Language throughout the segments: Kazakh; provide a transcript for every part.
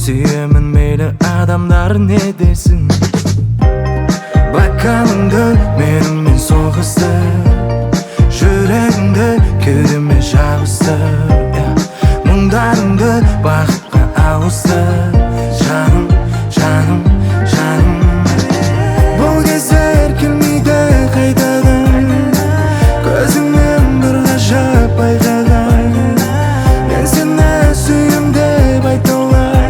Сүйемін мейлі адамдар не десін. Бақаныңды менімен соғысты, жүрегіңді кеудеме жабысты, мұңдарыңды бақытқа ауысты. Жаным, жаным, жаным, бұл кездер келмейді қайтадан. Көзіңнен бір ғажап байқаған, мен сені сүйем деп айта алмаймын.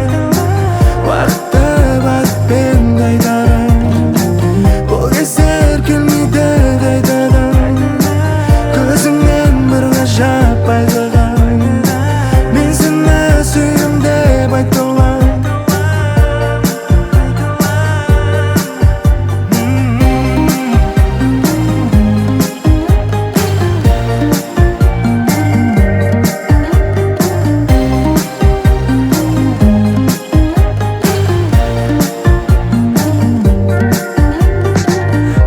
Уақытты бақытпен қайтарам, бұл кездер келмейді қайтадан. Көзіңнен бір ғажап байқаған, мен сені сүйем деп айта алмаймын.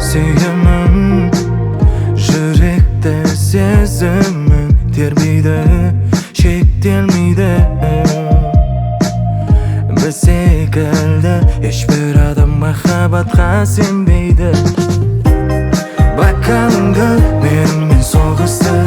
Сүйемін, жүректі сезімін тербейді, шектелмейді. Біз секілді ешбір адам махаббатқа сенбейді. Бақаныңды менімен соғысты,